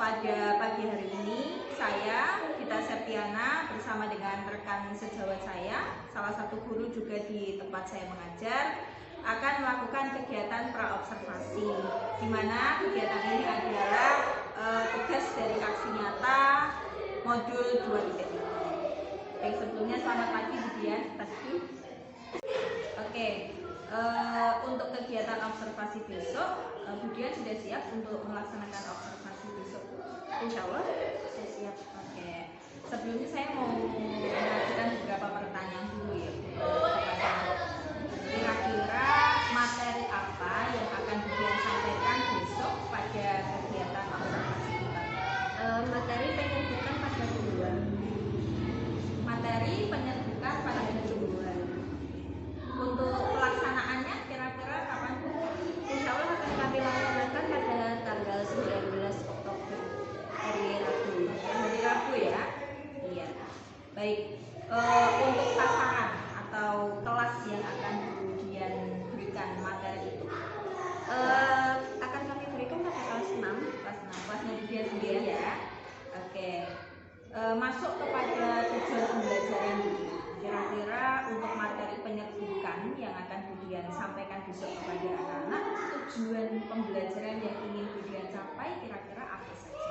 Pada pagi hari ini saya Gita Septiana bersama dengan rekan sejawat saya, salah satu guru juga di tempat saya mengajar, akan melakukan kegiatan praobservasi, di mana kegiatan ini adalah tugas dari aksi nyata modul 2.3. Baik, sebelumnya selamat pagi Didian. Oke, untuk kegiatan observasi besok, Budian sudah siap untuk melaksanakan observasi besok? Insya Allah saya siap. Oke, sebelumnya saya mau mengajukan beberapa pertanyaan dulu ya. Kira-kira materi apa yang akan Budian sampaikan besok pada kegiatan observasi kita? Materi penyerbukan pada tumbuhan. Materi penyerbukan pada tumbuhan. Untuk pelaksanaannya kira-kira kapan? Insya Allah akan kami laksanakan pada tanggal 19 Oktober, hari Rabu. Hari Rabu ya? Iya. Baik. Untuk sasaran atau kelas yang akan kemudian berikan materi itu Akan kami berikan pada kelas 6. Kelasnya dia sendiri ya. Oke. Masuk kepada tujuan pembelajaran dulu. Kira-kira untuk materi penyerbukan yang akan Budian sampaikan besok kepada anak-anak, tujuan pembelajaran yang ingin Budian capai kira-kira apa saja?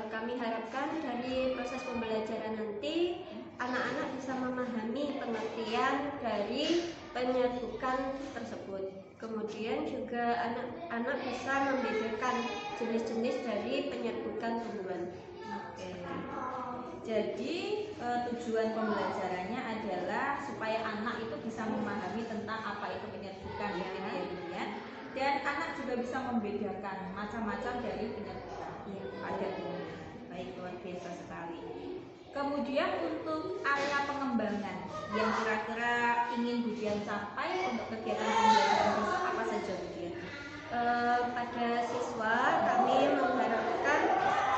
Kami harapkan dari proses pembelajaran nanti anak-anak bisa memahami pengertian dari penyerbukan tersebut. Kemudian juga anak-anak bisa membedakan jenis-jenis dari penyerbukan tumbuhan. Oke. Jadi tujuan pembelajarannya adalah supaya anak itu bisa memahami tentang apa itu penyerbukan ya, dan anak juga bisa membedakan macam-macam dari penyerbukan. Ada tumbuhan. Baik, luar biasa sekali. Kemudian untuk area pengembangan yang kira-kira ingin Budian capai untuk kegiatan pembelajaran besok apa saja Budian? Pada siswa kami mengharapkan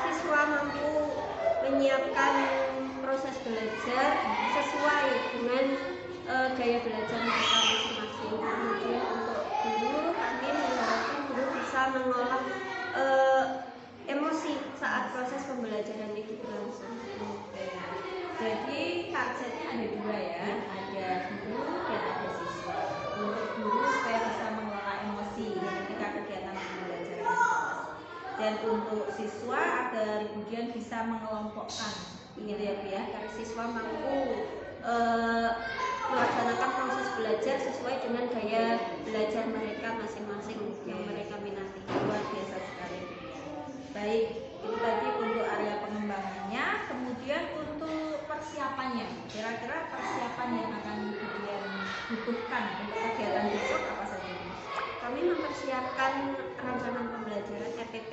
siswa mampu menyiapkan proses belajar sesuai dengan gaya belajar mereka masing-masing. Kemudian untuk guru kami mengharapkan guru bisa mengolah emosi saat proses pembelajaran itu berlangsung. Jadi targetnya ada dua ya, ada guru dan ada siswa. Untuk guru supaya bisa mengelola emosi ketika kegiatan pembelajaran, dan untuk siswa agar kemudian bisa mengelompokkan, gitu ya Bu ya, agar siswa mampu melaksanakan proses belajar sesuai dengan gaya belajar mereka masing-masing yang mereka minati. Luar biasa sekali. Baik, itu tadi untuk area pengembangannya. Kemudian untuk persiapannya, kira-kira persiapan yang akan kemudian butuhkan untuk kegiatan besok apa saja? Kami mempersiapkan rancangan pembelajaran RPP,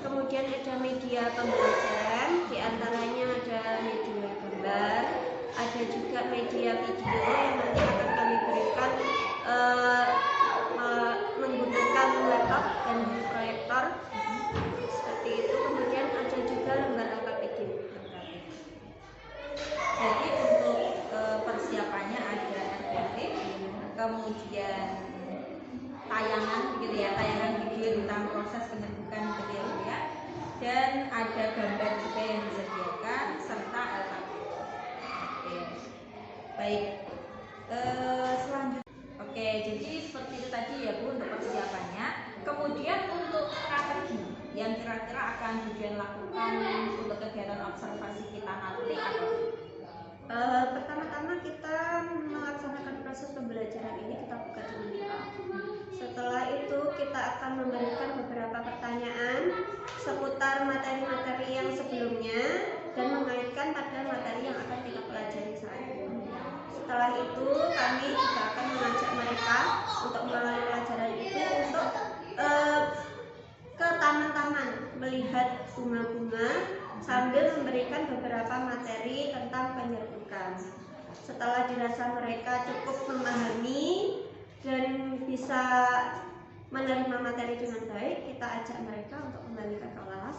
kemudian ada media pembelajaran, diantaranya ada media gambar, ada juga media video yang nanti akan kami berikan menggunakan laptop dan proyektor seperti itu. Kemudian ada juga lembar LKPD. Jadi untuk persiapannya ada RPP, kemudian tayangan gitu ya, tayangan video tentang proses penyerbukan gitu ya, dan ada gambar juga yang disediakan serta LKPD. Oke. Baik. Selanjutnya. Oke, jadi seperti itu tadi ya Bu untuk persiapannya. Kemudian untuk strategi yang kira-kira akan Budian lakukan untuk kegiatan observasi kita nanti apa? Pertama-tama kita melaksanakan proses pembelajaran ini kita buka dengan doa. Setelah itu kita akan memberikan beberapa pertanyaan seputar materi-materi yang sebelumnya dan mengaitkan pada materi yang akan kita pelajari saat ini. Setelah itu kami juga akan mengajak mereka untuk melalui pelajaran itu untuk ke taman-taman melihat bunga-bunga sambil memberikan beberapa materi tentang penyerbukan. Setelah dirasa mereka cukup memahami dan bisa menerima materi dengan baik, kita ajak mereka untuk kembali ke kelas.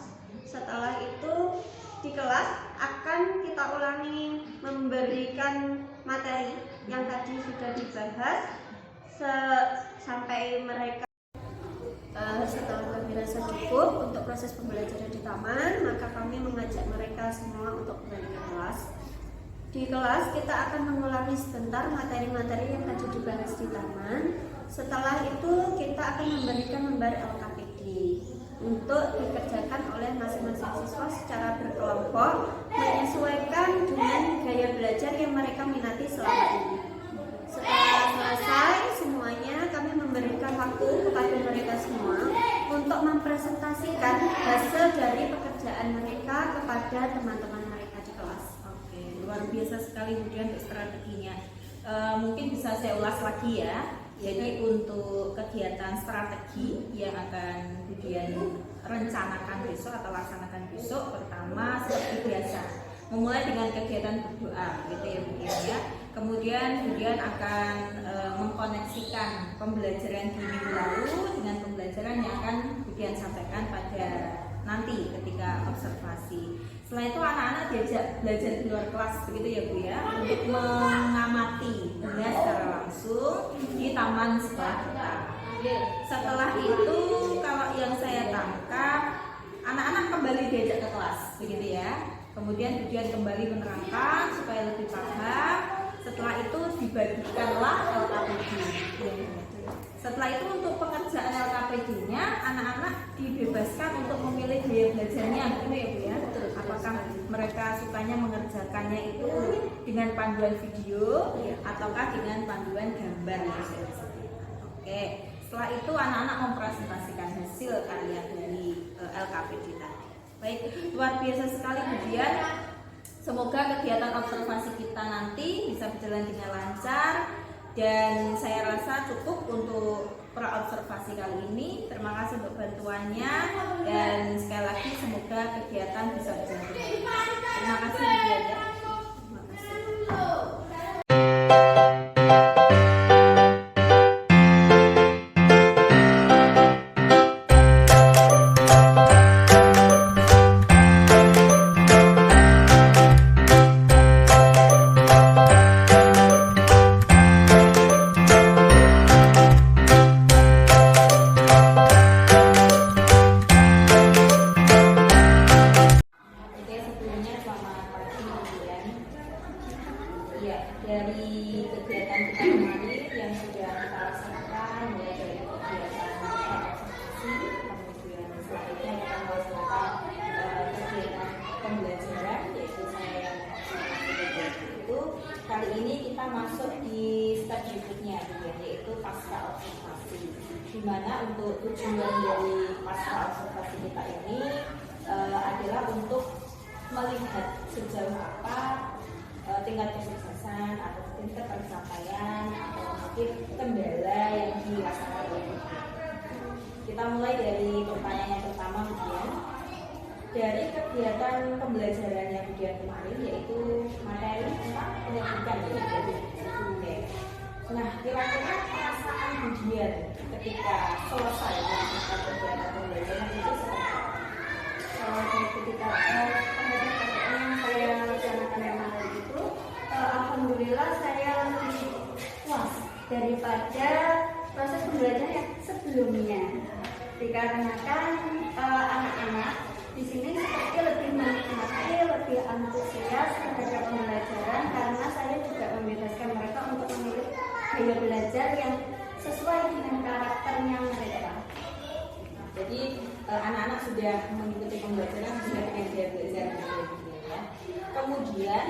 Setelah itu di kelas akan kita ulangi memberikan materi yang tadi sudah dibahas sampai mereka setelah dirasa cukup untuk proses pembelajaran di taman, maka kami mengajak mereka semua untuk kembali ke kelas. Di kelas kita akan mengulangi sebentar materi-materi yang tadi dibahas di taman. Setelah itu kita akan memberikan lembar LKPD untuk dikerjakan oleh masing-masing siswa secara berkelompok menyesuaikan dengan gaya belajar yang mereka minati selama ini. Setelah selesai semuanya, kami memberikan waktu kepada mereka semua untuk mempresentasikan hasil dari pekerjaan mereka kepada teman-teman mereka di kelas. Oke, luar biasa sekali kemudian untuk strateginya. Mungkin bisa saya ulas lagi ya. Jadi untuk kegiatan strategi yang akan kemudian rencanakan besok atau laksanakan besok, pertama seperti biasa memulai dengan kegiatan berdoa, gitu ya Bu ya. Kemudian akan mengkoneksikan pembelajaran di minggu lalu dengan pembelajaran yang akan kemudian sampaikan pada nanti ketika observasi. Setelah itu anak-anak diajak belajar di luar kelas, begitu ya Bu ya, untuk mengamati bunga secara langsung di taman sekolah kita. Setelah itu kalau yang saya tangkap, anak-anak kembali diajak ke kelas, begitu ya. Kemudian kembali menerangkan supaya lebih paham. Setelah itu dibagikanlah LKPD. Setelah itu untuk pengerjaan LKPD-nya, anak-anak dibebaskan untuk memilih gaya belajarnya, gitu ya Bu ya. Apakah mereka sukanya mengerjakannya itu dengan panduan video ataukah dengan panduan gambar? Oke, setelah itu anak-anak mempresentasikan hasil karya dari LKPD tadi. Baik, luar biasa sekali. Kemudian semoga kegiatan observasi kita nanti bisa berjalan dengan lancar. Dan saya rasa cukup untuk pra-observasi kali ini. Terima kasih untuk bantuannya. Dan sekali lagi semoga kegiatan bisa berjalan dengan lancar. Terima kasih Bu Dian. Terima kasih. Dari kegiatan kita kemarin yang sudah kita laksanakan, mulai dari kegiatan observasi, kemudian selanjutnya kita melaksanakan kegiatan pembelajaran, yaitu saya itu. Kali ini kita masuk di step berikutnya, yaitu pasca observasi. Di mana untuk tujuan dari pasca observasi kita ini adalah untuk melihat sejauh apa tingkat kesuksesan atau tingkat pencapaian atau mungkin kendala yang dirasakan oleh kita. Kita mulai dari pertanyaan yang pertama, kemudian dari kegiatan pembelajarannya kemudian kemarin, yaitu materi tentang pendidikan. Nah, kira-kira perasaan kemudian ketika selesai melakukan kegiatan pembelajaran itu seperti apa? Ketika pendidikan yang saya laksanakan yang malam itu, alhamdulillah saya lebih puas daripada proses pembelajaran yang sebelumnya. Dikarenakan anak-anak di sini seperti lebih menikmati, lebih antusias terhadap pembelajaran karena saya juga membebaskan mereka untuk memilih gaya belajar yang sesuai dengan karakternya mereka. Jadi anak-anak sudah mengikuti pembelajaran sesuai dengan gaya belajar ya. Kemudian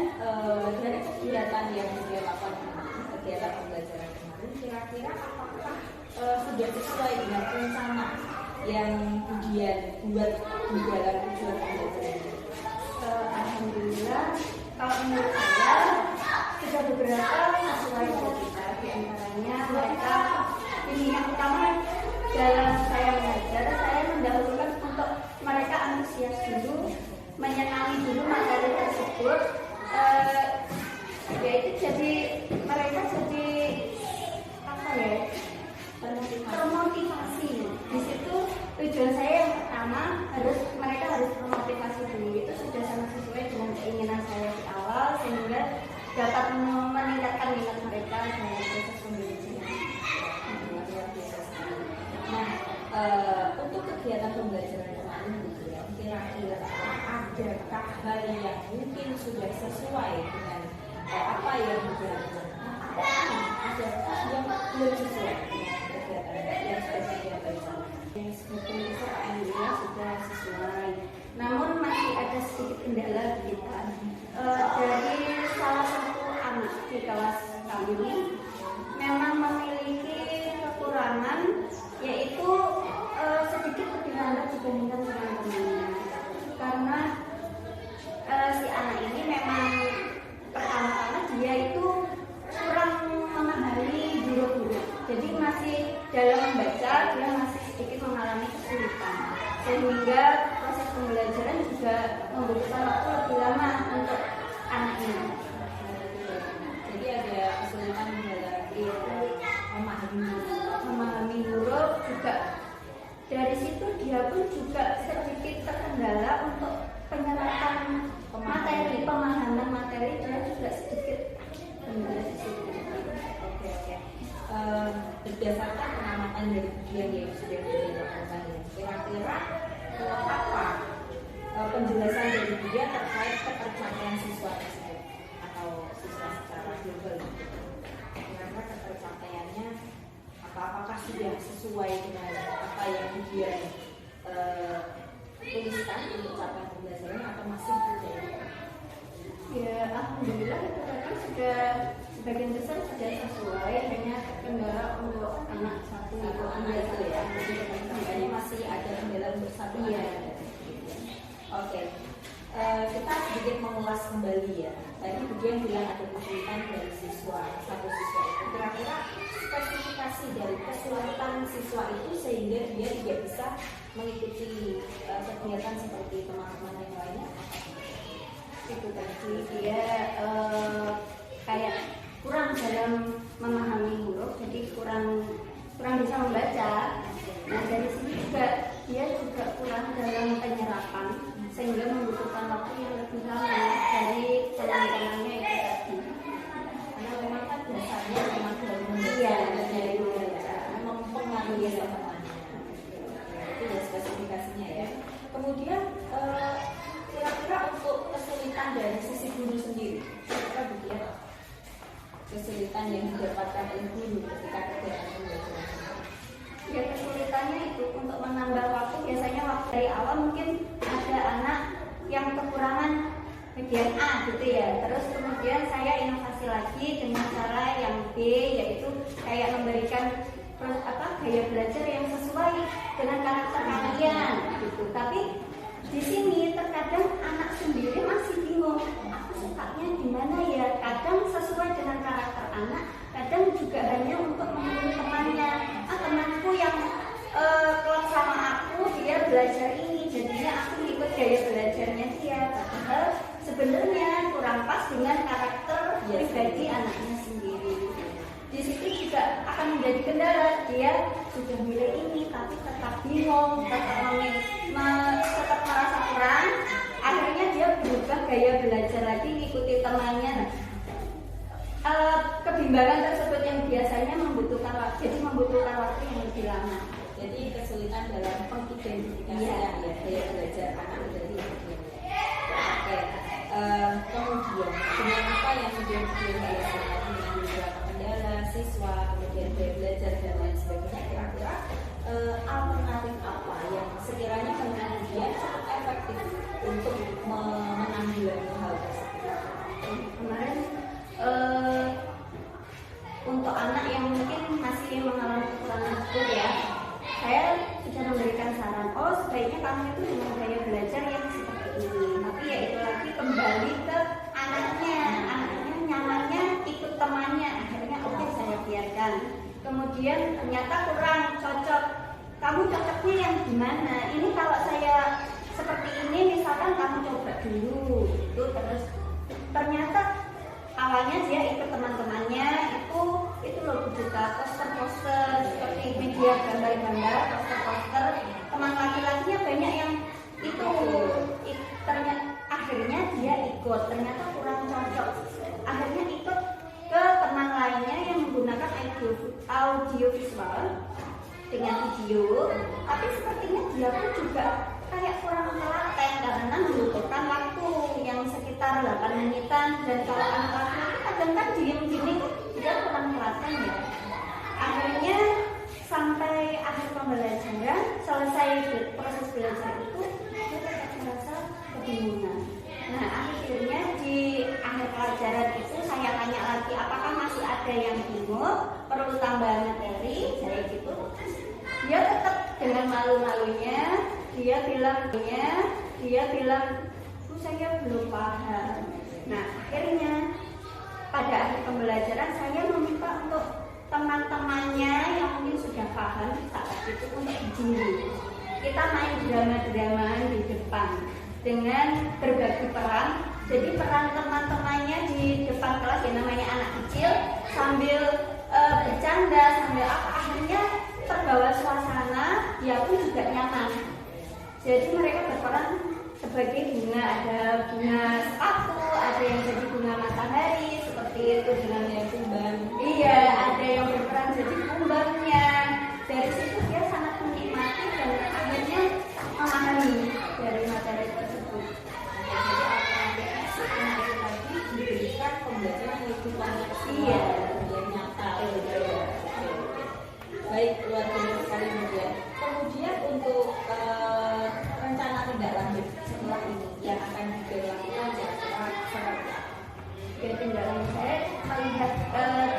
dari kegiatan yang dia lakukan kemarin, kegiatan pembelajaran kemarin, kira-kira apakah sudah sesuai dengan rencana yang kemudian buat di dalam tujuan pembelajaran? Alhamdulillah, kalau menurut saya ada beberapa sesuai dengan kita, di antaranya mereka ini yang utama dalam saya mengajar, saya mendahulukan untuk mereka antusias dulu, menyenangi dulu materi tersebut, yaitu jadi mereka jadi apa ya, termotivasi. Di situ tujuan saya yang pertama mereka harus termotivasi dulu, itu sudah sangat sesuai dengan keinginan saya di awal sehingga dapat meningkatkan minat mereka dalam proses pembelajaran. Nah, untuk kegiatan pembelajaran kemarin gitu ya, kira-kira adakah hal yang mungkin sudah sesuai dengan apa yang dilakukan? Adakah yang belum sesuai dengan kegiatan yang sudah dilakukan? Yang sebetulnya alhamdulillah sudah sesuai, namun masih ada sedikit kendala di kita. Dari salah satu anak di kelas kami memang memiliki kekurangan, yaitu sedikit lebih lambat dibandingkan teman-temannya, karena si anak ini memang pertama-tama dia itu kurang memahami huruf-huruf, jadi masih dalam membaca dia masih sedikit mengalami kesulitan, sehingga proses pembelajaran juga membutuhkan waktu lebih lama untuk anak ini. Jadi ada kesulitan dalam memahami huruf juga. Dari situ dia pun juga sedikit terkendala untuk penyerapan materi, pemahaman materi dia juga sedikit kendala di situ. Oke. Berdasarkan pengamatan dari ujian yang sudah dilakukan, kira-kira apa penjelasan dari dia terkait ketercapaian siswa tersebut atau siswa secara global? Kira-kira ketercapaiannya apakah sudah sesuai dengan apa yang dia tuliskan untuk capaian pembelajaran atau masih tidak? Ya, alhamdulillah itu kan sudah sebagian besar sudah sesuai, hanya kendala untuk anak satu itu Itu ya, makanya masih ada kendala untuk satu ya. Oke. Kita sedikit mengulas kembali ya. Tadi Budian bilang ada kesulitan dari satu siswa itu. Kira-kira spesifikasi dari kesulitan siswa itu sehingga dia tidak bisa mengikuti kegiatan seperti teman-teman yang lainnya. Itu tadi dia kayak kurang dalam memahami huruf, jadi kurang bisa membaca. Nah, dari sini juga dia juga kurang dalam penyerapan, sehingga membutuhkan waktu yang lebih lama dari teman-temannya itu tadi. Karena memang kan dasarnya memang dari membaca, mempengaruhi teman-temannya. Itu ya spesifikasinya ya. Kemudian kira-kira untuk kesulitan dari sisi guru sendiri, kira-kira begitu kesulitan yang didapatkan oleh guru ketika kegiatan pembelajaran? Ya, kesulitannya itu untuk menambah waktu. Biasanya waktu dari awal mungkin ada anak yang kekurangan bagian A gitu ya, terus kemudian saya inovasi lagi dengan cara yang B, yaitu kayak memberikan gaya belajar yang sesuai dengan karakter kalian gitu. Tapi di sini terkadang anak sendiri masih bingung, aku sukanya gimana ya. Kadang sesuai dengan karakter anak, kadang juga hanya untuk menurut temannya. Temanku yang klop sama aku, dia belajar ini, jadinya aku ikut gaya belajarnya dia. Padahal sebenarnya kurang pas dengan karakter pribadi anaknya sendiri. Di situ juga akan menjadi kendala, dia sudah milih ini tapi tetap bingung, tetap merasa kurang. Akhirnya dia berubah gaya belajar lagi, ikuti temannya. Kebimbangan tersebut yang biasanya membutuhkan waktu yang lebih lama. Jadi kesulitan dalam pengidentifikasian gaya belajar anak dari itu. Oke. Kemudian dengan apa yang sudah dijelaskan dengan beberapa kendala siswa, kemudian gaya belajar dan lain sebagainya, kira-kira alternatif apa yang sekiranya kemudian cukup efektif untuk menanggulangi hal tersebut? Kemarin untuk anak yang mungkin masih mengalami kekurangan betul ya, saya sudah memberikan saran, sebaiknya kamu itu dengan gaya belajar yang seperti ini. Tapi ya itu lagi kembali ke anaknya nyamannya dijelaskan. Kemudian ternyata kurang cocok. Kamu cocoknya yang gimana? Ini kalau saya seperti ini, misalkan kamu coba dulu, itu terus ternyata awalnya dia ikut teman-temannya itu loh buka poster-poster seperti media gambar-gambar, poster-poster. Teman laki-lakinya banyak yang itu ternyata akhirnya dia ikut, ternyata kurang cocok. Akhirnya ikut ke teman lainnya yang menggunakan audio visual dengan video, tapi sepertinya dia pun juga kayak kurang telaten karena membutuhkan waktu yang sekitar 8 menitan, dan kalau anak laki-laki kadang kan diem gini dia kurang telaten ya. Akhirnya sampai akhir pembelajaran, selesai proses belajar itu dia tetap merasa kebingungan. Nah akhirnya di akhir pelajaran itu saya tanya lagi, apakah masih ada yang bingung, perlu tambahan materi, saya gitu. Dia tetap dengan malu-malunya dia bilang saya belum paham. Nah akhirnya pada akhir pembelajaran saya meminta untuk teman-temannya yang mungkin sudah paham saat itu untuk berdiri. Kita main drama-dramaan di depan dengan berbagi peran. Jadi peran teman-temannya di depan kelas, yang namanya anak kecil, sambil bercanda, sambil apa, akhirnya terbawa suasana, dia pun juga nyaman. Jadi mereka berperan sebagai bunga, ada bunga sepatu, ada yang jadi bunga matahari seperti itu dengan yang kumbang. Iya, ada yang berperan jadi kumbangnya. Dari situ dia sangat menikmati dan akhirnya memahami dari materi tersebut. Jadi alternatif tadi diberikan pembelajaran yang lebih banyak. Iya, yang nyata. Baik, luar biasa sekali kemudian. Kemudian untuk rencana tindak lanjut setelah ini yang akan dilakukan kira-kira seperti apa? tindak lanjut saya melihat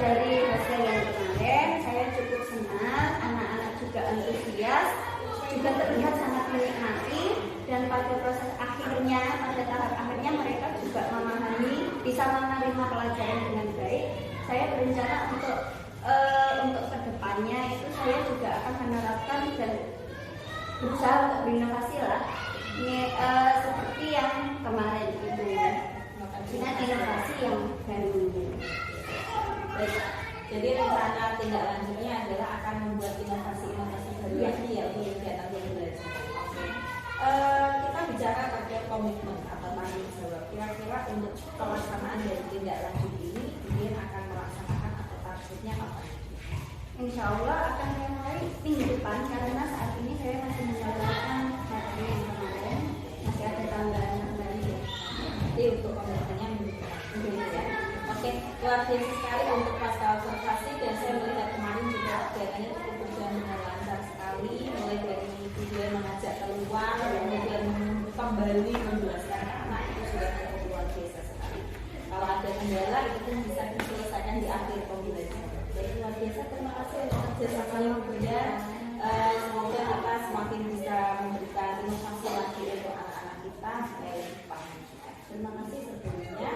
dari hasil yang kemarin, saya cukup senang, anak-anak juga antusias, juga terlihat sangat menikmati, dan pada proses akhirnya, pada tahap akhirnya mereka juga memahami, bisa menerima pelajaran dengan baik. Saya berencana untuk kedepannya itu saya juga akan menerapkan dan berusaha untuk berinovasi lah. Ini seperti yang kemarin itu dengan inovasi yang baru. Baik, jadi rencana tindak lanjutnya adalah akan membuat inovasi-inovasi baru lagi ya untuk kegiatan belajar. Oke. Kita bicara terkait komitmen atau tanggung jawab. Kira-kira untuk pelaksanaan dari tindak lanjut ini, kemudian akan melaksanakan atau targetnya apa? Insya Allah akan mulai minggu depan, karena saat ini saya masih menjalankan materi yang kemarin, masih ada tambahan lagi. Jadi untuk komitmennya minggu depan ya. Oke, luar biasa sekali untuk pasca observasi, dan saya melihat kemarin juga kegiatannya cukup berjalan dengan lancar sekali, mulai dari video mengajak keluar, kemudian kembali menjelaskan ke anak, itu sudah cukup luar biasa sekali. Kalau ada kendala itu pun bisa diselesaikan di akhir pembelajaran. Jadi luar biasa, terima kasih untuk kerjasamanya Bunda. Semoga kita semakin bisa memberikan inovasi lagi untuk anak-anak kita supaya lebih paham juga. Terima kasih sebelumnya.